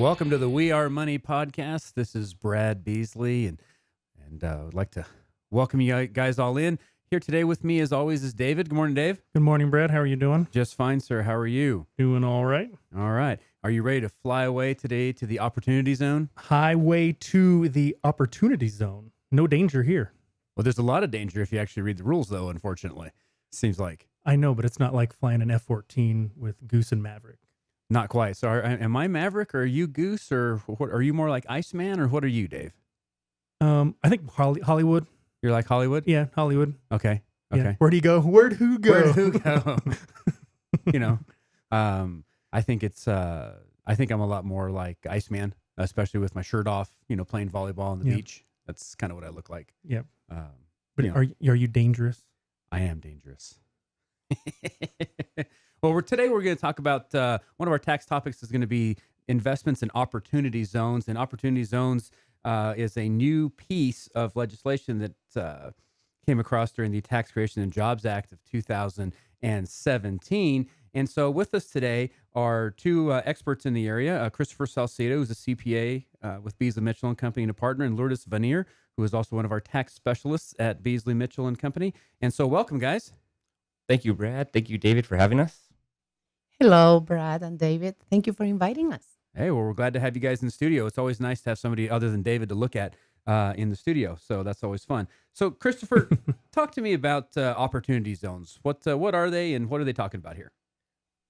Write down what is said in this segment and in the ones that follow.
Welcome to the We Are Money podcast. This is Brad Beasley, and I'd like to welcome you guys all in. Here today with me, as always, is David. Good morning, Dave. Good morning, Brad. How are you doing? Just fine, sir. How are you? Doing all right. All right. Are you ready to fly away today to the Opportunity Zone? Highway to the Opportunity Zone. No danger here. Well, there's a lot of danger if you actually read the rules, though, unfortunately. Seems like. I know, but it's not like flying an F-14 with Goose and Maverick. Not quite. So am I Maverick, or are you Goose, or what, are you more like Iceman, or what are you, Dave? I think Hollywood. You're like Hollywood? Yeah, Hollywood. Okay. Yeah. Where'd he go? Where'd who go? Where'd who go? I think I'm a lot more like Iceman, especially with my shirt off, playing volleyball on the beach. That's kind of what I look like. Yep. But are you dangerous? I am dangerous. Well, today we're going to talk about one of our tax topics is going to be investments in opportunity zones. And opportunity zones is a new piece of legislation that came across during the Tax Creation and Jobs Act of 2017. And so with us today are two experts in the area, Christopher Salcedo, who's a CPA with Beasley Mitchell and Company and a partner, and Lourdes Vanier, who is also one of our tax specialists at Beasley Mitchell and Company. And so welcome, guys. Thank you, Brad. Thank you, David, for having us. Hello, Brad and David. Thank you for inviting us. Hey, well, we're glad to have you guys in the studio. It's always nice to have somebody other than David to look at in the studio, so that's always fun. So, Christopher, talk to me about opportunity zones. What are they, and what are they talking about here?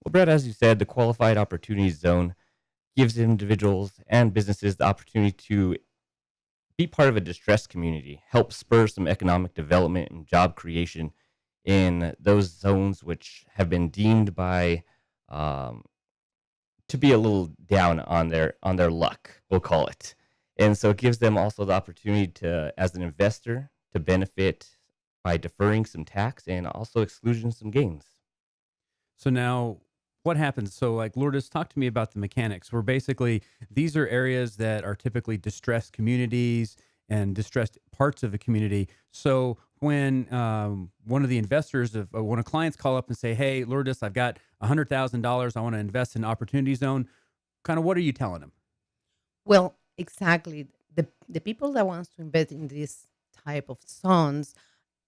Well, Brad, as you said, the Qualified Opportunity Zone gives individuals and businesses the opportunity to be part of a distressed community, help spur some economic development and job creation in those zones which have been deemed by to be a little down on their luck, we'll call it. And so it gives them also the opportunity to, as an investor, to benefit by deferring some tax and also excluding some gains. So now what happens? So like Lourdes, talk to me about the mechanics, where basically these are areas that are typically distressed communities and distressed parts of a community. So when one of the investors, when a clients call up and say, hey, Lourdes, I've got $100,000, I want to invest in Opportunity Zone, kind of what are you telling them? Well, exactly. The people that wants to invest in this type of zones,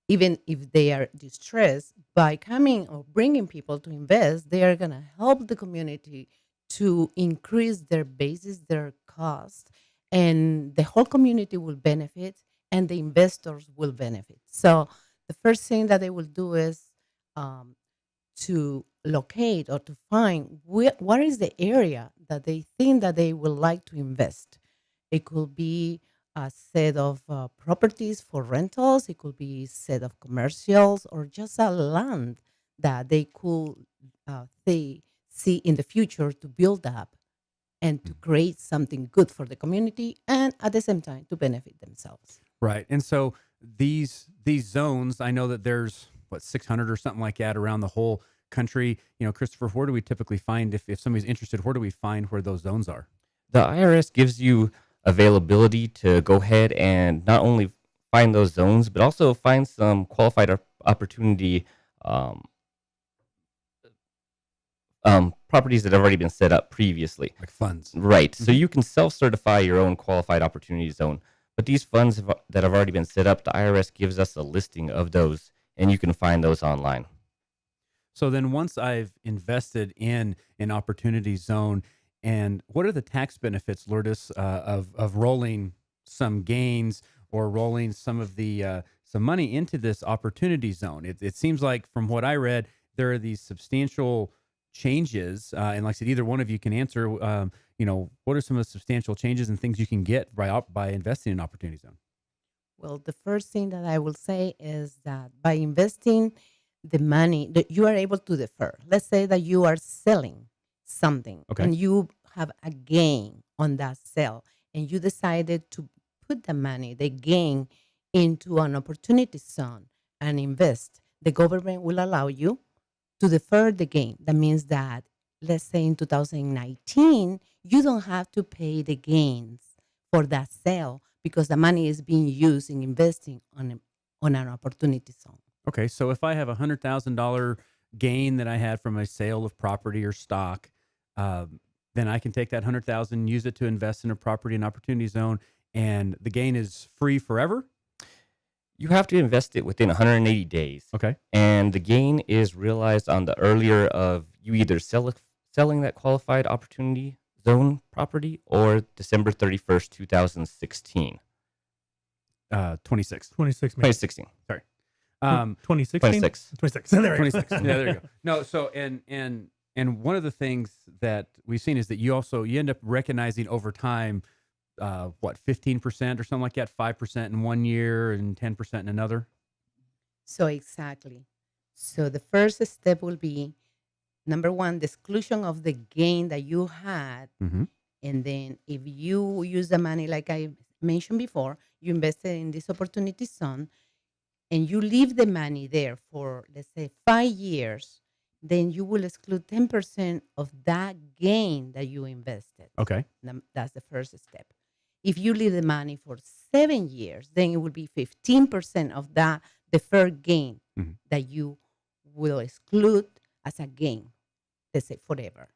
even if they are distressed, by coming or bringing people to invest, they are going to help the community to increase their basis, their cost, and the whole community will benefit and the investors will benefit. So the first thing that they will do is to locate or to find what is the area that they think that they would like to invest. It could be a set of properties for rentals. It could be a set of commercials or just a land that they could they see in the future to build up and to create something good for the community and at the same time to benefit themselves. Right. And so these zones, I know that there's 600 or something like that around the whole country. Christopher, where do we typically find, if somebody's interested, where do we find where those zones are? The IRS gives you availability to go ahead and not only find those zones, but also find some qualified opportunity properties that have already been set up previously. Like funds. Right. So you can self-certify your own qualified opportunity zone. But these funds that have already been set up, the IRS gives us a listing of those, and you can find those online. So then once I've invested in an opportunity zone, and what are the tax benefits, Lourdes, of rolling some gains or rolling some of the some money into this opportunity zone? It seems like from what I read, there are these substantial changes, and like I said, either one of you can answer. What are some of the substantial changes and things you can get by investing in Opportunity Zone? Well, the first thing that I will say is that by investing the money that you are able to defer, let's say that you are selling something and you have a gain on that sale and you decided to put the gain into an opportunity zone and invest, the government will allow you to defer the gain. That means that, let's say in 2019, you don't have to pay the gains for that sale because the money is being used in investing on an opportunity zone. Okay, so if I have $100,000 gain that I had from a sale of property or stock, then I can take that 100,000, use it to invest in a property and opportunity zone, and the gain is free forever. You have to invest it within 180 days, Okay. and the gain is realized on the earlier of you either selling that qualified opportunity zone property or December 31st, 2016. 26. 26 maybe. 2016. Sorry. 2016? 26. 26. There we go. 26. Yeah, there you go. No, so and one of the things that we've seen is that you end up recognizing over time, what, 15% or something like that, 5% in 1 year and 10% in another. So exactly. So the first step will be number one, the exclusion of the gain that you had. Mm-hmm. And then if you use the money, like I mentioned before, you invested in this opportunity zone and you leave the money there for, let's say, 5 years, then you will exclude 10% of that gain that you invested. Okay. That's the first step. If you leave the money for 7 years, then it will be 15% of that deferred gain Mm-hmm. that you will exclude as a gain, let's say forever.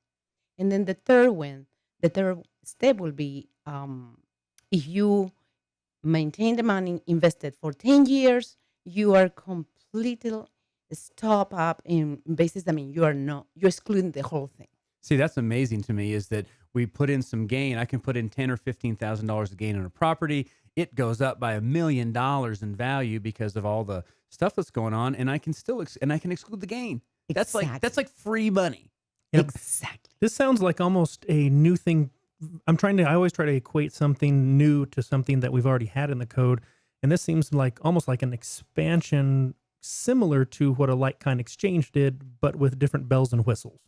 And then the third step will be if you maintain the money invested for 10 years, you are completely stop up in basis. I mean, you're excluding the whole thing. See, that's amazing to me is that we put in some gain. I can put in $10,000 or $15,000 of gain on a property. It goes up by $1 million in value because of all the stuff that's going on, and I can still I can exclude the gain. That's like free money. Yep. Exactly. This sounds like almost a new thing. I always try to equate something new to something that we've already had in the code. And this seems like almost like an expansion similar to what a like-kind exchange did, but with different bells and whistles.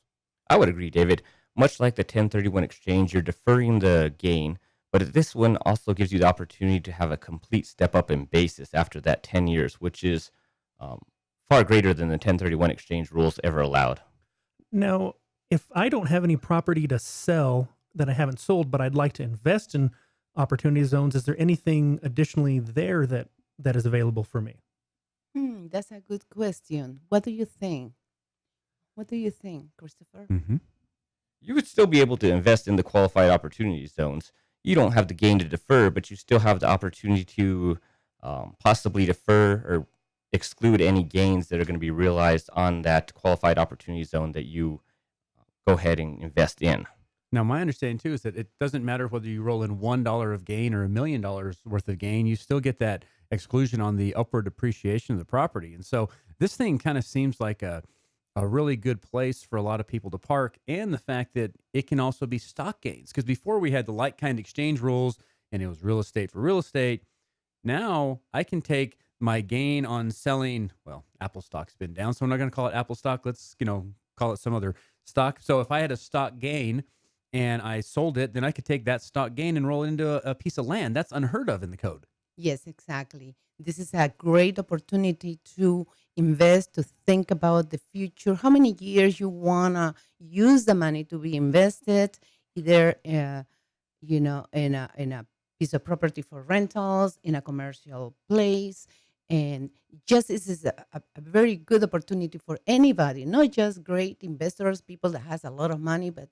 I would agree, David. Much like the 1031 exchange, you're deferring the gain, but this one also gives you the opportunity to have a complete step up in basis after that 10 years, which is far greater than the 1031 exchange rules ever allowed. Now, if I don't have any property to sell that I haven't sold, but I'd like to invest in opportunity zones, is there anything additionally there that is available for me? That's a good question. What do you think? What do you think, Christopher? Mm-hmm. You would still be able to invest in the qualified opportunity zones. You don't have the gain to defer, but you still have the opportunity to possibly defer or exclude any gains that are going to be realized on that qualified opportunity zone that you go ahead and invest in. Now, my understanding too is that it doesn't matter whether you roll in $1 of gain or $1 million worth of gain. You still get that exclusion on the upward appreciation of the property. And so this thing kind of seems like a really good place for a lot of people to park, and the fact that it can also be stock gains. Because before we had the like kind exchange rules and it was real estate for real estate. Now I can take my gain on selling, well, Apple stock's been down, so I'm not going to call it Apple stock. Let's, call it some other stock. So if I had a stock gain and I sold it, then I could take that stock gain and roll it into a piece of land. That's unheard of in the code. Yes, exactly. This is a great opportunity to invest, to think about the future, how many years you want to use the money to be invested, either, in a piece of property for rentals, in a commercial place. And just this is a very good opportunity for anybody, not just great investors, people that has a lot of money, but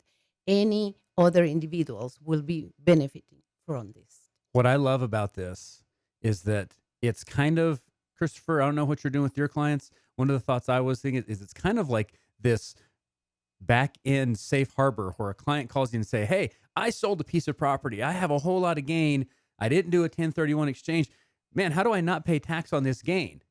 any other individuals will be benefiting from this. What I love about this is that it's kind of, Christopher, I don't know what you're doing with your clients. One of the thoughts I was thinking is it's kind of like this back end safe harbor where a client calls you and say, hey, I sold a piece of property. I have a whole lot of gain. I didn't do a 1031 exchange. Man, how do I not pay tax on this gain?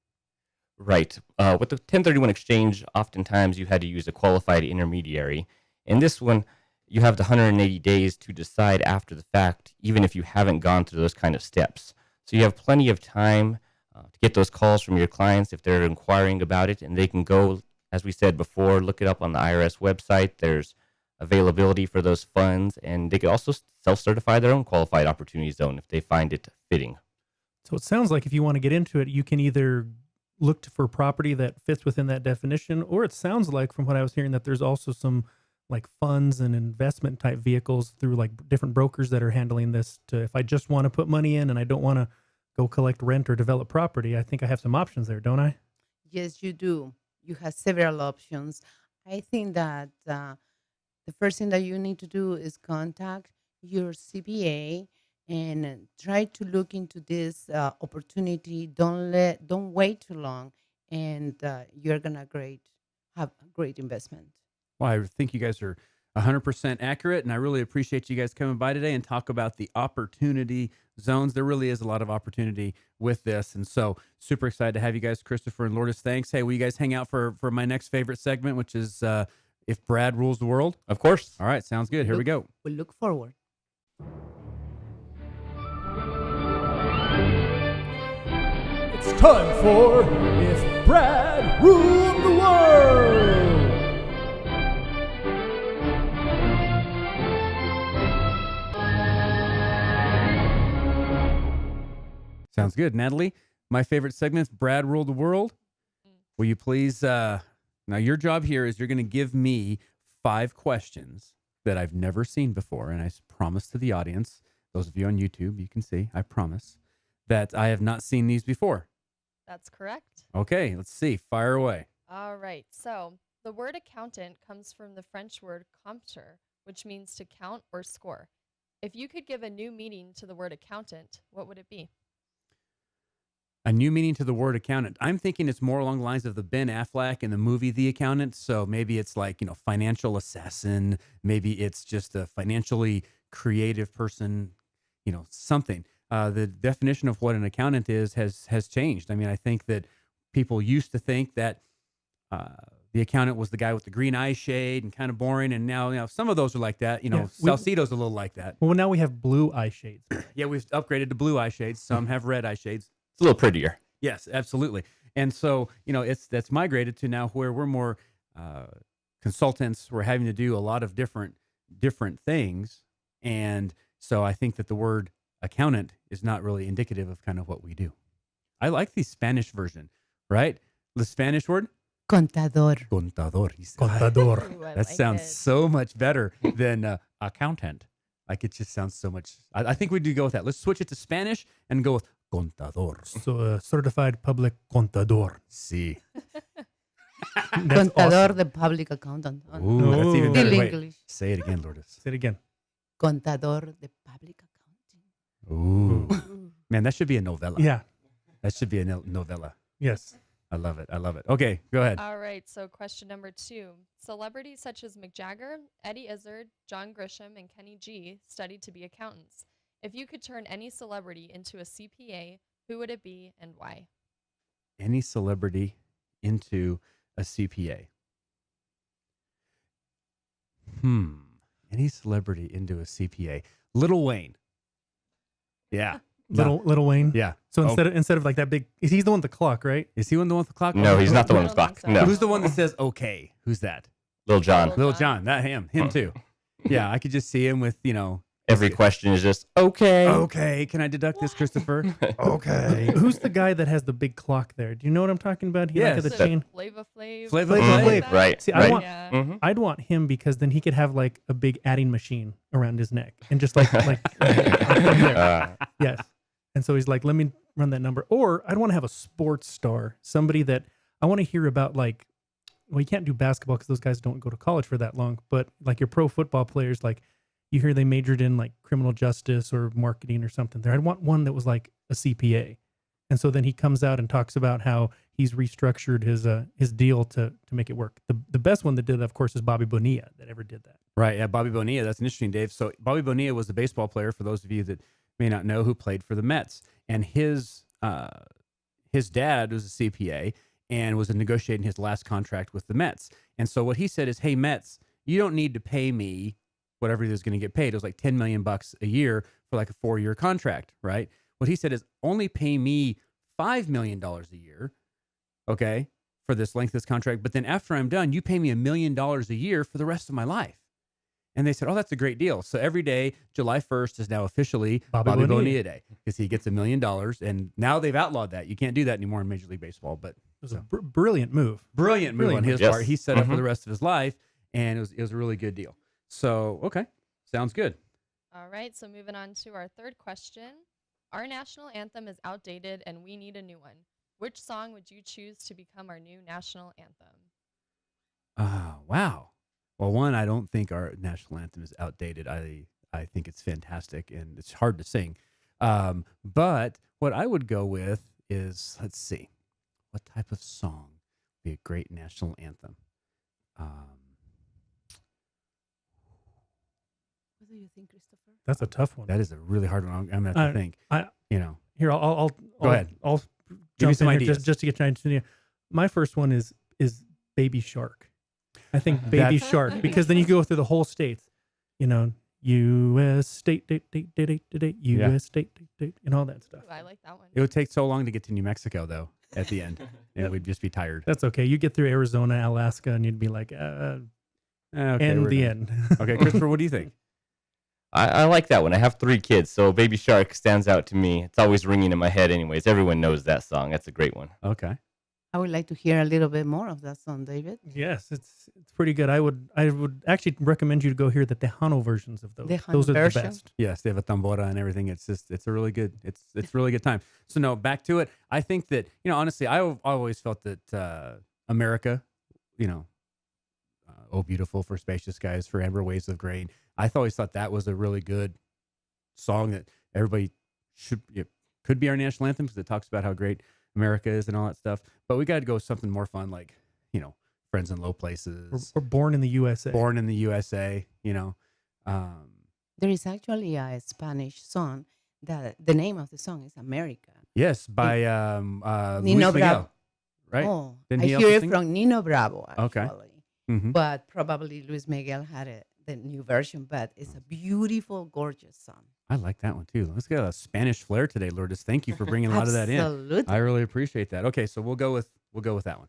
Right. With the 1031 exchange, oftentimes you had to use a qualified intermediary. In this one, you have the 180 days to decide after the fact, even if you haven't gone through those kind of steps. So you have plenty of time to get those calls from your clients if they're inquiring about it, and they can go, as we said before, look it up on the IRS website. There's availability for those funds, and they could also self-certify their own qualified opportunity zone if they find it fitting. So it sounds like if you want to get into it, you can either look for property that fits within that definition, or it sounds like from what I was hearing that there's also some like funds and investment type vehicles through like different brokers that are handling this to, if I just want to put money in and I don't want to go collect rent or develop property, I think I have some options there, don't I? Yes, you do. You have several options. I think that the the first thing that you need to do is contact your CPA and try to look into this opportunity. Don't wait too long, and you're gonna have a great investment. Well, I think you guys are 100% accurate, and I really appreciate you guys coming by today and talk about the opportunity zones. There really is a lot of opportunity with this, and so super excited to have you guys, Christopher and Lourdes. Thanks. Hey, will you guys hang out for my next favorite segment, which is if Brad rules the world? Of course. All right, sounds good. Here we go. We look forward. It's time for If Brad Ruled the World. Sounds good, Natalie. My favorite segment is Brad ruled the world. Will you please? Now, your job here is you're going to give me 5 questions that I've never seen before, and I promise to the audience, those of you on YouTube, you can see. I promise that I have not seen these before. That's correct. Okay, let's see. Fire away. All right. So the word accountant comes from the French word compteur, which means to count or score. If you could give a new meaning to the word accountant, what would it be? A new meaning to the word accountant. I'm thinking it's more along the lines of the Ben Affleck in the movie The Accountant. So maybe it's like, financial assassin. Maybe it's just a financially creative person, something. The definition of what an accountant is has changed. I mean, I think that people used to think that the accountant was the guy with the green eye shade and kind of boring. And now, some of those are like that. Salcedo's a little like that. Well, now we have blue eye shades. Yeah, we've upgraded to blue eye shades. Some have red eye shades. It's a little prettier. Yes, absolutely. And so, that's migrated to now where we're more consultants. We're having to do a lot of different things. And so I think that the word accountant is not really indicative of kind of what we do. I like the Spanish version, right? The Spanish word? Contador. Contador. Contador. Ooh, I That like sounds it. so much better than accountant. Like it just sounds so much. I think we do go with that. Let's switch it to Spanish and go with contador. So certified public contador. Sí. That's Contador, awesome. the public accountant. Ooh, that's even Ooh. better. Still Wait, English. say it again, Lourdes. Say it again. Contador, the public accounting. Ooh. Man, that should be a novella. Yeah. That should be a novella. Yes. I love it. I love it. Okay, go ahead. All right. So question number 2. Celebrities such as Mick Jagger, Eddie Izzard, John Grisham, and Kenny G studied to be accountants. If you could turn any celebrity into a CPA, who would it be and why? Any celebrity into a CPA. Any celebrity into a CPA. Lil Wayne. Yeah. Little Wayne. Yeah. So Oh. instead of like that big, he's the one with the clock, right? Is he the one with the clock? No, he's not the one I with don't clock. think so. No. Who's the one that says okay? Who's that? Lil John. Lil John. That him too. Yeah, I could just see him with, Every question is just, okay. okay, can I deduct this, Christopher? Okay. Who's the guy that has the big clock there? Do you know what I'm talking about? He Yes. like Is the it chain. Flava Flav? Flava Flav. Flav. Right. See, I right. want- Yeah. Mhm. I'd want him because then he could have like a big adding machine around his neck and just like yes. And so he's like, let me run that number. Or I'd want to have a sports star, somebody that I want to hear about. Like, well, you can't do basketball because those guys don't go to college for that long. But like your pro football players, like you hear they majored in like criminal justice or marketing or something. There, I'd want one that was like a CPA. And so then he comes out and talks about how he's restructured his deal to make it work. The best one that did that, of course, is Bobby Bonilla that ever did that. Right. Yeah. Bobby Bonilla. That's interesting, Dave. So Bobby Bonilla was a baseball player, for those of you that may not know, who played for the Mets. And his dad was a CPA and was negotiating his last contract with the Mets. And so what he said is, hey, Mets, you don't need to pay me whatever he was going to get paid. It was like $10 million a year for like a 4-year contract, right? What he said is, only pay me $5 million a year, okay, for this length of this contract. But then after I'm done, you pay me $1 million a year for the rest of my life. And they said, oh, that's a great deal. So every day, July 1st is now officially Bobby Bobby Bonilla. Bonilla Day because he gets $1 million. And now they've outlawed that. You can't do that anymore in Major League Baseball. But It was a brilliant move. brilliant move on his Yes. part. He set up for Mhm. the rest of his life, and it was a really good deal. So, okay, sounds good. All right. So moving on to our third question. Our national anthem is outdated and we need a new one. Which song would you choose to become our new national anthem? Wow. Well, one, I don't think our national anthem is outdated. I think it's fantastic and it's hard to sing. But what I would go with is, let's see, what type of song would be a great national anthem? Um, What do you think, Christopher? That's a tough one. that is a really hard one. I'm gonna have to think. I You know, Here, I'll Go ahead. I'll Give me jump some in here ideas. just to get your idea. My first one is Baby Shark. I think Baby That's- Shark, because then you go through the whole states. You know, U.S. state, Yeah. U.S. state, and all that stuff. Ooh, I like that one. it would take so long to get to New Mexico, though. At the end, and we'd just be tired. That's okay. You get through Arizona, Alaska, and you'd be like, Okay, and we're the done. end. Okay, Christopher, what do you think? I like that one. I have 3 kids, so Baby Shark stands out to me. It's always ringing in my head anyways. Everyone knows that song. That's a great one. Okay. I would like to hear a little bit more of that song, David. Yes, it's pretty good. I would actually recommend you to go hear the Tejano versions of those. Tejano Those are version? the best. Yes, they have a tambora and everything. It's a really good, it's really good time. So no, back to it. I think that, honestly, I always felt that America, oh beautiful for spacious skies, for amber waves of grain. I always thought that was a really good song that everybody could be our national anthem, because it talks about how great America is and all that stuff. But we got to go with something more fun, like Friends in Low Places, Or Born in the USA. Born in the USA. Um, There is actually a Spanish song that the name of the song is America. Yes, by Nino Luis Miguel, Bravo. right? Oh, Didn't I he also hear it sing it? from Nino Bravo, Okay. actually. Mhm. But probably Luis Miguel had the new version, but it's a beautiful, gorgeous song. I like that one too. Let's get a Spanish flair today, Lourdes. Thank you for bringing a lot of that in. Absolutely. I really appreciate that. Okay, so we'll go with that one.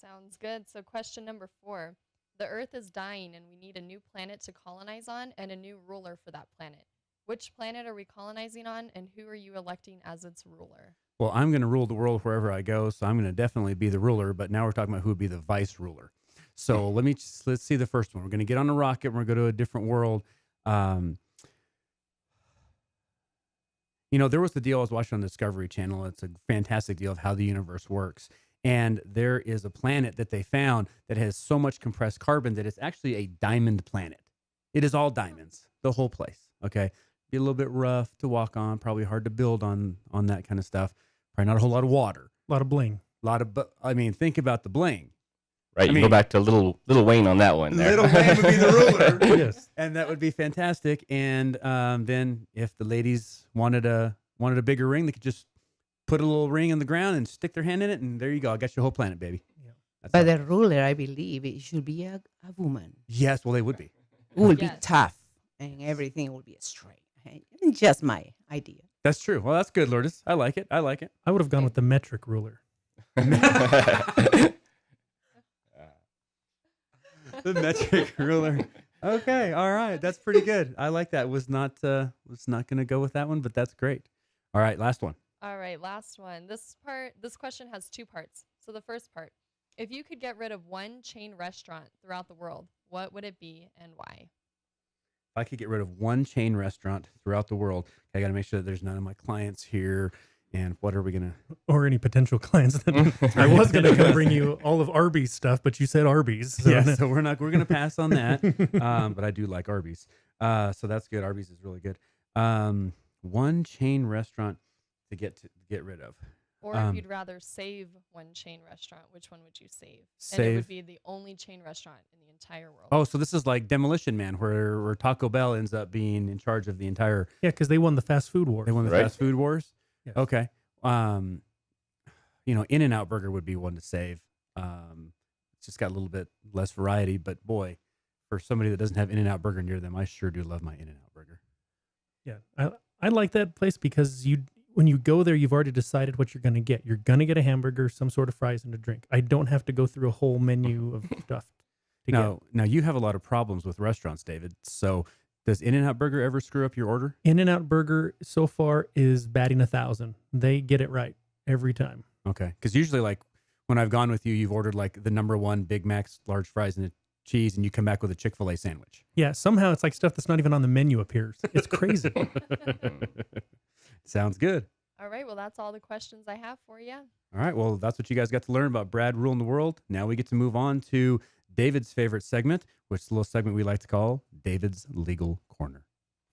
Sounds good. So, question number 4. The Earth is dying, and we need a new planet to colonize on and a new ruler for that planet. Which planet are we colonizing on, and who are you electing as its ruler? Well, I'm going to rule the world wherever I go, so I'm going to definitely be the ruler. But now we're talking about who would be the vice ruler. So let's see the first one. We're going to get on a rocket. We're going to go to a different world. There was the deal I was watching on the Discovery Channel. It's a fantastic deal of how the universe works. And there is a planet that they found that has so much compressed carbon that it's actually a diamond planet. It is all diamonds, the whole place. Okay. Be a little bit rough to walk on, probably hard to build on that kind of stuff. Probably not a whole lot of water. A lot of bling. Think about the bling. Right? You go back to Little Wayne on that one. There. Little Wayne would be the ruler. Yes. And that would be fantastic. And then if the ladies wanted a bigger ring, they could just put a little ring in the ground and stick their hand in it, and there you go. I got your whole planet, baby. Yeah. That's But all. the ruler, I believe, it should be a woman. Yes, well, they would be. Who will Yes. be tough and everything will be straight. Okay? Just my idea. That's true. Well, that's good, Lourdes. I like it. I would have gone with the metric ruler. The metric ruler. Okay, all right. That's pretty good. I like that. Was not going to go with that one, but that's great. All right, last one. All right, last one. This question has 2 parts. So, the first part: if you could get rid of one chain restaurant throughout the world, what would it be and why? If I could get rid of one chain restaurant throughout the world, I got to make sure that there's none of my clients here. And what are we going to? Or any potential clients. I was going to come bring you all of Arby's stuff, but you said Arby's. So Yeah, so we're going to pass on that. But I do like Arby's. So that's good. Arby's is really good. One chain restaurant to get rid of. Or if you'd rather save one chain restaurant, which one would you save? And it Save. would be the only chain restaurant in the entire world. Oh, so this is like Demolition Man, where Taco Bell ends up being in charge of the entire. Yeah, because they won the fast food war. They won the Right. fast food wars. Yes. Okay. In-N-Out Burger would be one to save. It's just got a little bit less variety, but boy, for somebody that doesn't have In-N-Out Burger near them, I sure do love my In-N-Out Burger. Yeah, I like that place because when you go there, you've already decided what you're going to get. You're going to get a hamburger, some sort of fries, and a drink. I don't have to go through a whole menu of stuff to Now you have a lot of problems with restaurants, David. So does In-N-Out Burger ever screw up your order? get. In-N-Out Burger so far is batting 1,000. They get it right every time. Okay. Because usually, like, when I've gone with you, you've ordered like the number one Big Macs, large fries, and a cheese, and you come back with a Chick-fil-A sandwich. Yeah, somehow it's like stuff that's not even on the menu appears. It's crazy. Sounds good. All right. Well, that's all the questions I have for you. All right. Well, that's what you guys got to learn about Brad ruling the world. Now we get to move on to David's favorite segment, which is a little segment we like to call David's Legal Corner.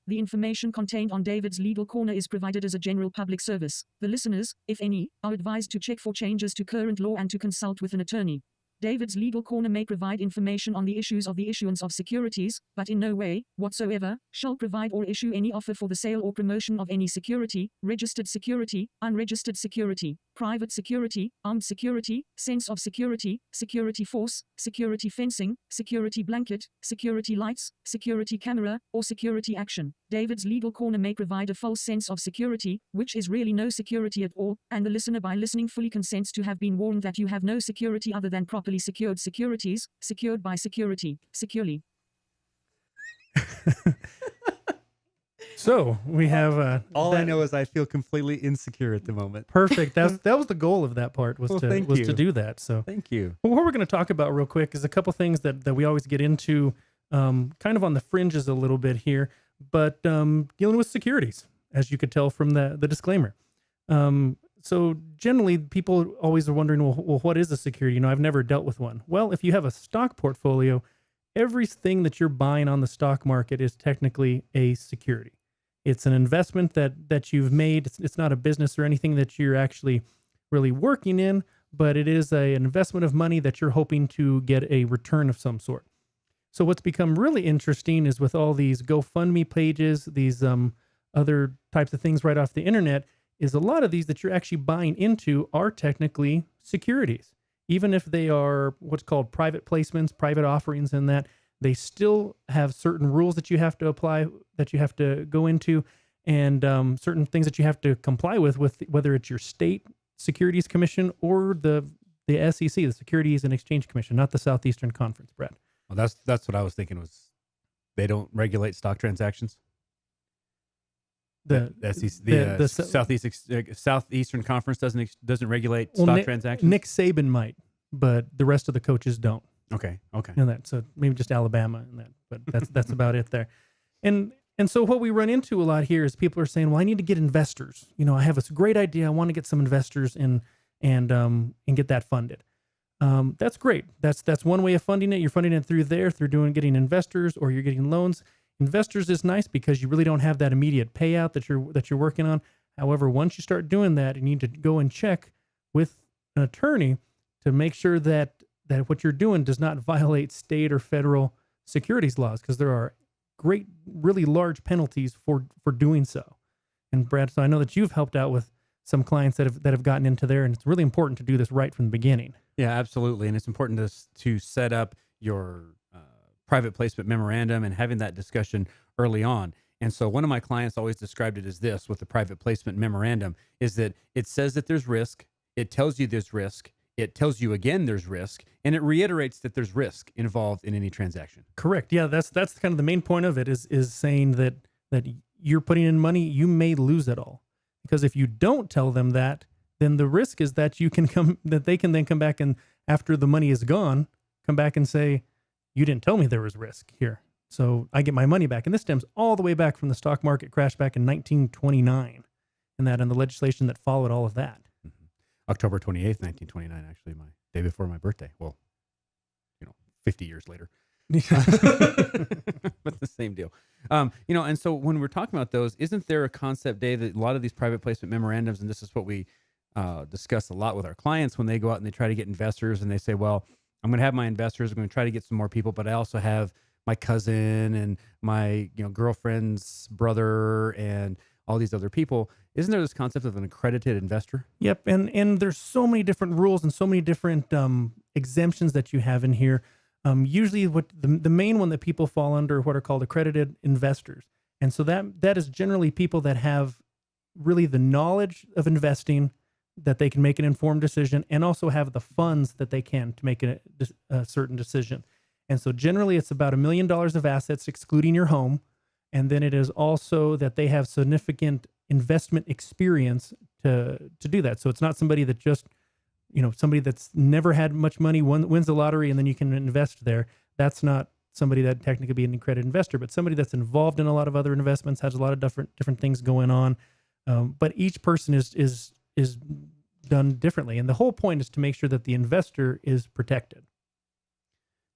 The information contained on David's Legal Corner is provided as a general public service. The listeners, if any, are advised to check for changes to current law and to consult with an attorney. David's Legal Corner may provide information on the issues of the issuance of securities, but in no way, whatsoever, shall provide or issue any offer for the sale or promotion of any security, registered security, unregistered security, private security, armed security, sense of security, security force, security fencing, security blanket, security lights, security camera, or security action. David's Legal Corner may provide a false sense of security, which is really no security at all, and the listener by listening fully consents to have been warned that you have no security other than properly secured securities, secured by security, securely. So we have All I know is I feel completely insecure at the moment. perfect. That was the goal of that part was Well, to thank was you. to do that. So Thank you. well, what we're going to talk about real quick is a couple things that we always get into, kind of on the fringes a little bit here, but dealing with securities, as you could tell from the disclaimer. So generally, people always are wondering, well, what is a security? I've never dealt with one. Well, if you have a stock portfolio, everything that you're buying on the stock market is technically a security. It's an investment that you've made. It's not a business or anything that you're actually really working in, but it is an investment of money that you're hoping to get a return of some sort. So what's become really interesting is with all these GoFundMe pages, these other types of things right off the internet, is a lot of these that you're actually buying into are technically securities. Even if they are what's called private placements, private offerings, and that they still have certain rules that you have to apply, that you have to go into, and certain things that you have to comply with whether it's your state securities commission or the SEC, the Securities and Exchange Commission, not the Southeastern Conference, Brad. Well, that's what I was thinking was they don't regulate stock transactions. The Southeastern Conference doesn't regulate stock transactions. Nick Saban might, but the rest of the coaches don't. Okay. And that, so maybe just Alabama and that, but that's about it there. And so what we run into a lot here is people are saying, well, I need to get investors. I have this great idea. I want to get some investors and get that funded. That's great. That's one way of funding it. You're funding it through getting investors, or you're getting loans. Investors is nice because you really don't have that immediate payout that you're working on. However, once you start doing that, you need to go and check with an attorney to make sure that what you're doing does not violate state or federal securities laws, because there are great, really large penalties for doing so. And Brad, so I know that you've helped out with some clients that have gotten into there, and it's really important to do this right from the beginning. Yeah, absolutely. And it's important to set up your private placement memorandum and having that discussion early on. And so one of my clients always described it as this with the private placement memorandum, is that it says that there's risk, it tells you there's risk, it tells you again there's risk, and it reiterates that there's risk involved in any transaction. Correct. Yeah, that's kind of the main point of it is saying that you're putting in money, you may lose it all. Because if you don't tell them that, then the risk is that they can then come back and after the money is gone, come back and say, you didn't tell me there was risk here. So I get my money back. And this stems all the way back from the stock market crash back in 1929 and the legislation that followed all of that. Mm-hmm. October 28th, 1929, actually, my day before my birthday. Well, 50 years later. But the same deal. And so when we're talking about those, isn't there a concept, Dave, that a lot of these private placement memorandums, and this is what we discuss a lot with our clients when they go out and they try to get investors and they say, well, I'm going to have my investors, I'm going to try to get some more people, but I also have my cousin and my girlfriend's brother and all these other people. Isn't there this concept of an accredited investor? Yep. And there's so many different rules and so many different exemptions that you have in here. Usually what the main one that people fall under are what are called accredited investors. And so that is generally people that have really the knowledge of investing, that they can make an informed decision, and also have the funds that they can to make a certain decision. And so generally it's about $1 million of assets, excluding your home. And then it is also that they have significant investment experience to do that. So it's not somebody that just, somebody that's never had much money, wins the lottery, and then you can invest there. That's not somebody that technically be an accredited investor, but somebody that's involved in a lot of other investments, has a lot of different things going on. But each person is done differently, and the whole point is to make sure that the investor is protected.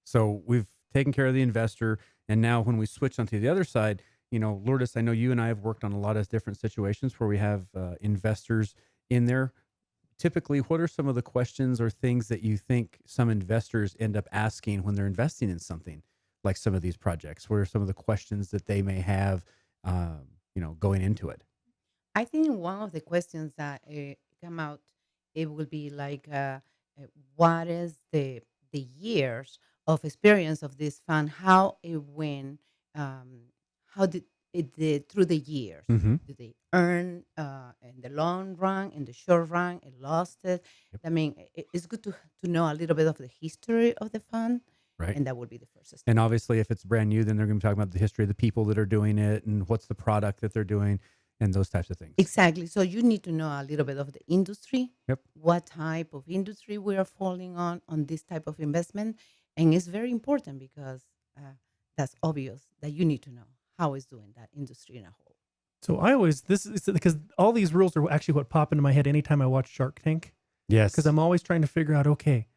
So we've taken care of the investor, and now when we switch onto the other side, Lourdes, I know you and I have worked on a lot of different situations where we have investors in there. Typically, what are some of the questions or things that you think some investors end up asking when they're investing in something like some of these projects? What are some of the questions that they may have, going into it? I think one of the questions that come out, it will be like, what is the years of experience of this fund? How it went? How did it did through the years? Mm-hmm. Did they earn in the long run, in the short run? It lost it. Yep. I mean, it's good to know a little bit of the history of the fund, Right. and that would be the first step. And obviously, if it's brand new, then they're going to be talking about the history of the people that are doing it and what's the product that they're doing and those types of things. Exactly. So you need to know a little bit of the industry. Yep. What type of industry we are falling on this type of investment, and it's very important because that's obvious that you need to know how it's doing that industry in a whole. So I always this is because all these rules are actually what pop into my head anytime I watch Shark Tank, Yes. because I'm always trying to figure out, okay,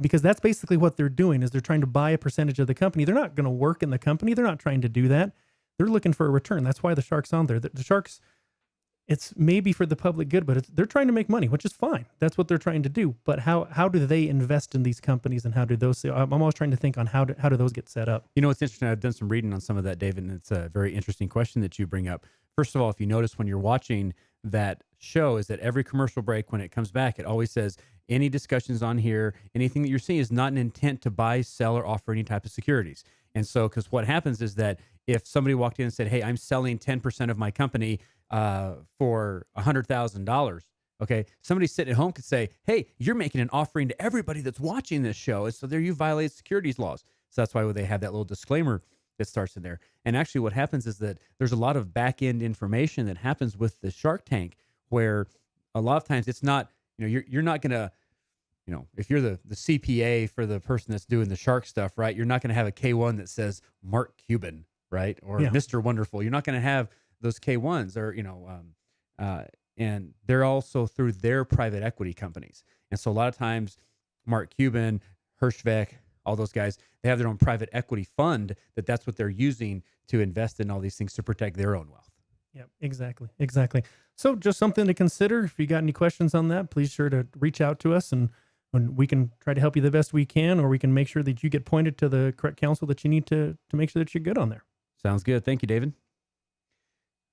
because that's basically what they're doing is they're trying to buy a percentage of the company. They're not going to work in the company. They're not trying to do that. They're looking for a return. That's why the shark's on there. The sharks, it's maybe for the public good, but they're trying to make money, which is fine. That's what they're trying to do. But how do they invest in these companies, and how do those? I'm always trying to think on how do those get set up. It's interesting. I've done some reading on some of that, David, and it's a very interesting question that you bring up. First of all, if you notice when you're watching that show, is that every commercial break, when it comes back, it always says, any discussions on here, anything that you're seeing is not an intent to buy, sell, or offer any type of securities. And so, because what happens is that if somebody walked in and said, hey, I'm selling 10% of my company for $100,000, okay, somebody sitting at home could say, hey, you're making an offering to everybody that's watching this show. And so there you violate securities laws. So that's why they have that little disclaimer that starts in there. And actually what happens is that there's a lot of back end information that happens with the Shark Tank where a lot of times it's not, you're not going to, if you're the CPA for the person that's doing the shark stuff, right? You're not going to have a K1 that says Mark Cuban, right? Or Yeah. Mr. Wonderful. You're not going to have those K1s or, and they're also through their private equity companies. And so a lot of times Mark Cuban, Hirschbeck, all those guys, they have their own private equity fund that's what they're using to invest in all these things to protect their own wealth. Yeah, exactly. So just something to consider. If you got any questions on that, please sure to reach out to us, and we can try to help you the best we can, or we can make sure that you get pointed to the correct counsel that you need to make sure that you're good on there. Sounds good. Thank you, David.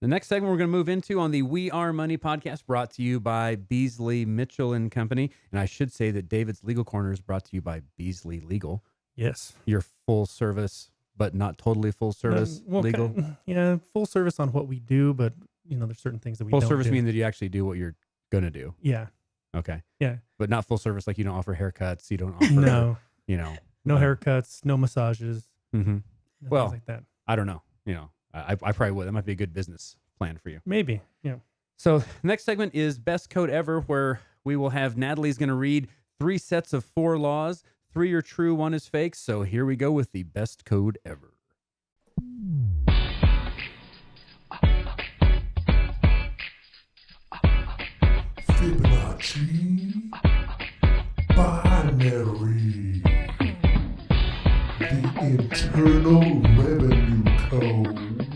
The next segment we're going to move into on the We Are Money podcast, brought to you by Beasley Mitchell and Company. And I should say that David's Legal Corner is brought to you by Beasley Legal. Yes. Your full service, but not totally full service legal. Yeah, full service on what we do, but there's certain things that we Full don't service do. mean that you actually do what you're going to do. Yeah. Okay. Yeah. But not full service, like you don't offer haircuts, you don't offer, No. No uh, haircuts, no massages. Mm-hmm. No Well, things like that. I don't know. I probably would. That might be a good business plan for you. Maybe. Yeah. So next segment is Best Code Ever, where we will have Natalie's going to read 3 sets of 4 laws. 3 are true, 1 is fake. So here we go with the Best Code Ever. Fibonacci, binary, the Internal Revenue Code.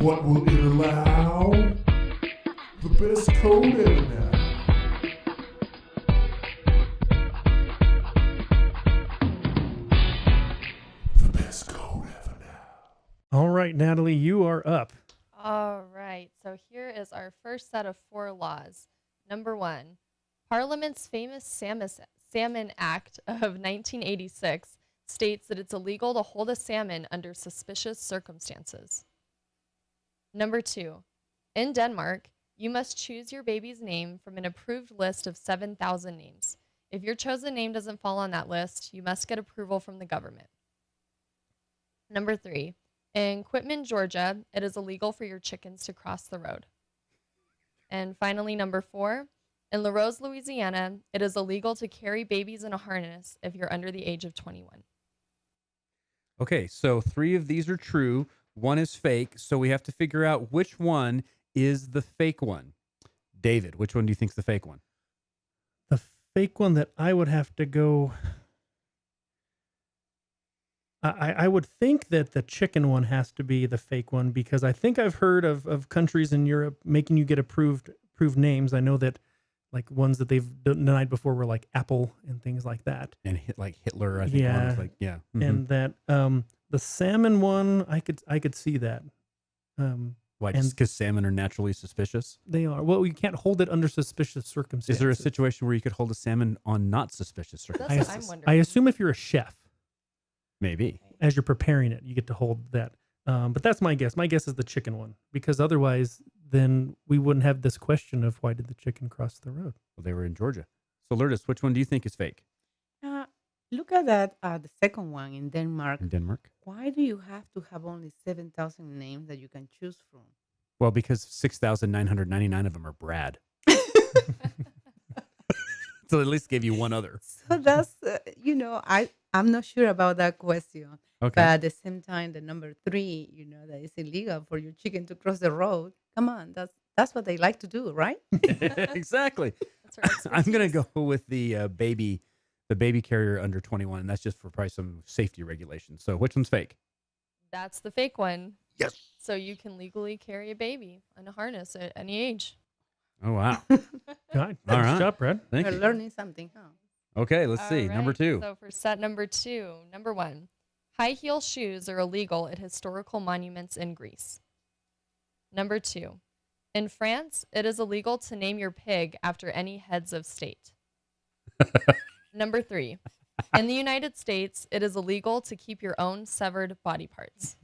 What will it allow? The best code ever now. The best code ever now. All right, Natalie, you are up. All right, so here is our first set of 4 laws. Number 1, Parliament's famous Salmon Act of 1986 states that it's illegal to hold a salmon under suspicious circumstances. Number 2, in Denmark, you must choose your baby's name from an approved list of 7,000 names. If your chosen name doesn't fall on that list, you must get approval from the government. Number 3, in Quitman, Georgia, it is illegal for your chickens to cross the road. And finally, number 4, in La Rose, Louisiana, it is illegal to carry babies in a harness if you're under the age of 21. Okay, so 3 of these are true. one is fake. So we have to figure out which one is the fake one. David, which one do you think is the fake one? The fake one that I would have to go. I would think that the chicken one has to be the fake one because I think I've heard of countries in Europe making you get approved names. I know that like ones that they've denied before were like Apple and things like that. And like Hitler, I think. One was like, yeah. Mhm. And that the salmon one, I could see that. Why? Just because salmon are naturally suspicious? They are. Well, you can't hold it under suspicious circumstances. Is there a situation where you could hold a salmon on not suspicious That's circumstances? what I'm wondering. I assume if you're a chef, Maybe. as you're preparing it, you get to hold that. But that's my guess. My guess is the chicken one because otherwise, then we wouldn't have this question of why did the chicken cross the road? Well, they were in Georgia. So, Lourdes, which one do you think is fake? Look at that, the second one in Denmark. In Denmark? Why do you have to have only 7,000 names that you can choose from? Well, because 6,999 of them are Brad. So at least gave you one other. So that's, I'm not sure about that question. Okay. But at the same time, the number 3, that it's illegal for your chicken to cross the road. Come on, that's what they like to do, right? Exactly. That's our I'm gonna expertise. go with the baby carrier under 21, and that's just for probably some safety regulations. So which one's fake? That's the fake one. Yes. So you can legally carry a baby in a harness at any age. Oh wow. God, All good right. job, Brad. Thank We're you. learning something, huh? Okay, let's see. All Number right, 2. So for set number 2, number 1, high heel shoes are illegal at historical monuments in Greece. Number 2, in France, it is illegal to name your pig after any heads of state. Number 3, in the United States, it is illegal to keep your own severed body parts.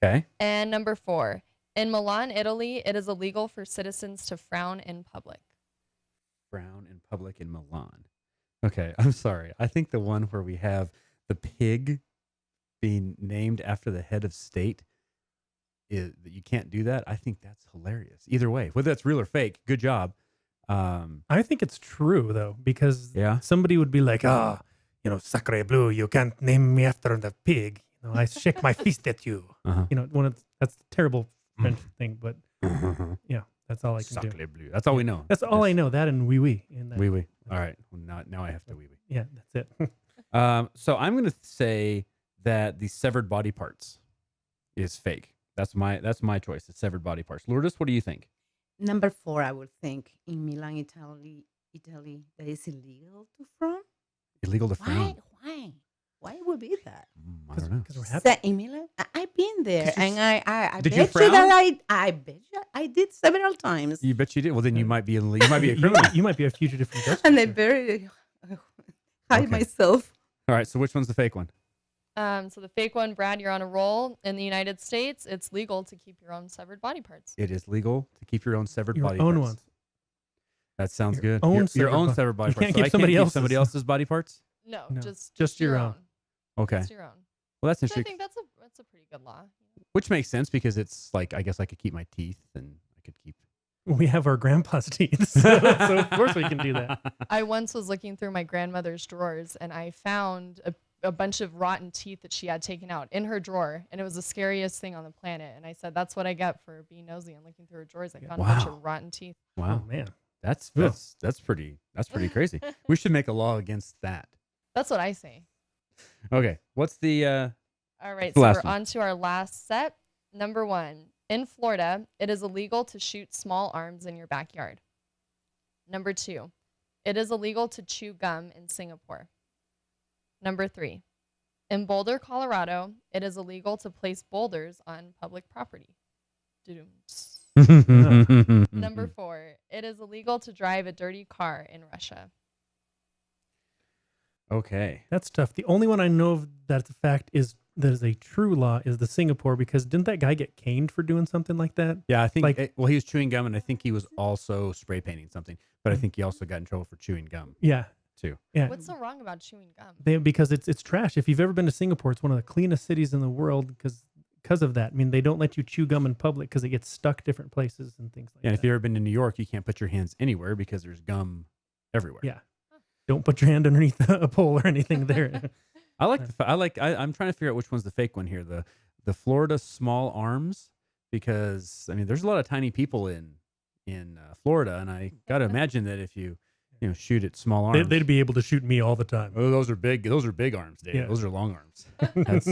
Okay. And number 4, in Milan, Italy, it is illegal for citizens to frown in public. Frown in public in Milan. Okay, I'm sorry. I think the one where we have the pig being named after the head of state is that you can't do that. I think that's hilarious. Either way, whether that's real or fake, good job. I think it's true though because Yeah. somebody would be like, sacre bleu, you can't name me after the pig. I shake my fist at you. Uh-huh. That's a terrible French thing, but yeah, that's all I can do. Sacre bleu. That's all we know. That's all I know. That and oui. In that. Oui, oui. All right. Well, now I have to oui, oui. Yeah, that's it. So I'm going to say that the severed body parts is fake. That's my choice. The severed body parts. Lourdes, what do you think? Number 4, I would think in Milan, Italy, that is illegal to frown. Illegal to Why? frown. Why would be that? I don't know. Because we're happy. In Milan, I've been there, and I Did you bet you that frown? I bet you I did several times, You bet you did. Well, then you might be a criminal. You might be a fugitive from justice. and I very hide Okay. myself. All right. So which one's the fake one? So the fake one, Brad, you're on a roll. In the United States, it's legal to keep your own severed body parts. It is legal to keep your own severed Your body own parts. ones. That sounds Your good. own Your severed own bo- severed body You parts. can't So keep I somebody else's. somebody else's body parts. No, No, just your your own. own. Okay. Just your own. Well, that's So I interesting. think that's a pretty good law. Which makes sense because it's like I guess I could keep my teeth and I could keep. We have our grandpa's teeth, so of course we can do that. I once was looking through my grandmother's drawers and I found a bunch of rotten teeth that she had taken out in her drawer, and it was the scariest thing on the planet. And I said, "That's what I get for being nosy and looking through her drawers. I found a bunch Wow. of rotten teeth." Wow, Oh man. that's Ugh. pretty crazy. We should make a law against that. That's what I say. Okay, what's the All right, The so last we're one. on to our last set. Number 1, in Florida, it is illegal to shoot small arms in your backyard. Number 2, it is illegal to chew gum in Singapore. Number 3, in Boulder, Colorado, it is illegal to place boulders on public property. Doo-doo. Number 4, it is illegal to drive a dirty car in Russia. Okay. That's tough. The only one I know of that's a fact is that is a true law is the Singapore because didn't that guy get caned for doing something like that? Yeah, I think. Like- Well, he was chewing gum, and I think he was also spray painting something. But I think he also got in trouble for chewing gum Yeah. too. Yeah. What's so wrong about chewing gum? Because it's trash. If you've ever been to Singapore, it's one of the cleanest cities in the world because of that. I mean, they don't let you chew gum in public because it gets stuck different places and things like And that. if you've ever been to New York, you can't put your hands anywhere because there's gum everywhere. Yeah. Don't put your hand underneath a pole or anything there. I'm trying to figure out which one's the fake one here. The the Florida small arms, because I mean, there's a lot of tiny people in Florida, and I got to imagine that if you shoot at small arms, They'd be able to shoot me all the time. oh, those are big. Those are big arms, Dave. Yeah. Those are long arms. That's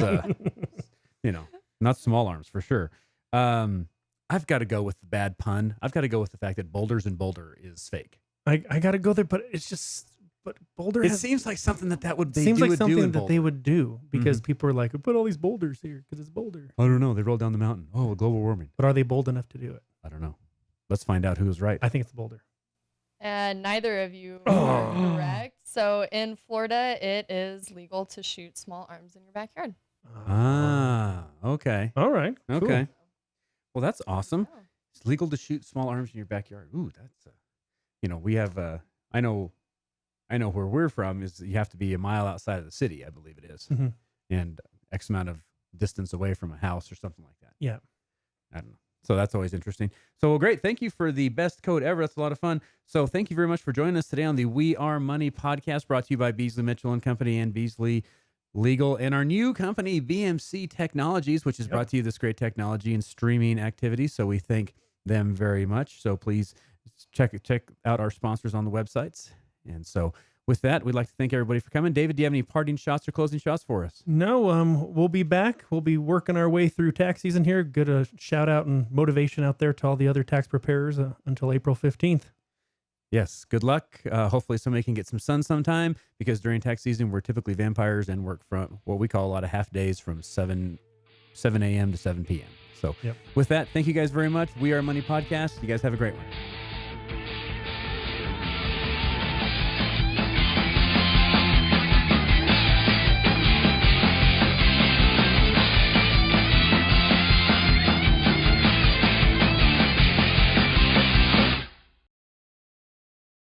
not small arms for sure. I've got to go with the bad pun. I've got to go with the fact that Boulders and Boulder is fake. I got to go there, but it's just, but Boulder It seems like something that would seems like do something in that they Boulder. would do because people are like, we put all these boulders here because it's Boulder. I don't know. They rolled down the mountain. Oh, global warming. But are they bold enough to do it? I don't know. Let's find out who was right. I think it's Boulder. And neither of you are correct. So in Florida, it is legal to shoot small arms in your backyard. Okay. All right. Cool. Okay. Well, that's awesome. Oh. It's legal to shoot small arms in your backyard. Ooh, that's we have I know where we're from is you have to be a mile outside of the city, I believe it is, Mhm. and X amount of distance away from a house or something like that. Yeah. I don't know. So that's always interesting. So, well, great. Thank you for the best code ever. That's a lot of fun. So thank you very much for joining us today on the We Are Money podcast, brought to you by Beasley Mitchell and Company and Beasley Legal, and our new company, BMC Technologies, which has brought to you this great technology and streaming activity. So we thank them very much. So please check out our sponsors on the websites. And so with that, we'd like to thank everybody for coming. David, do you have any parting shots or closing shots for us? No, we'll be back. We'll be working our way through tax season here. Good shout out and motivation out there to all the other tax preparers until April 15th. Yes, good luck. Hopefully somebody can get some sun sometime, because during tax season, we're typically vampires and work from what we call a lot of half days from 7 a.m. to 7 p.m. So with that, thank you guys very much. We Are Money Podcast. You guys have a great one.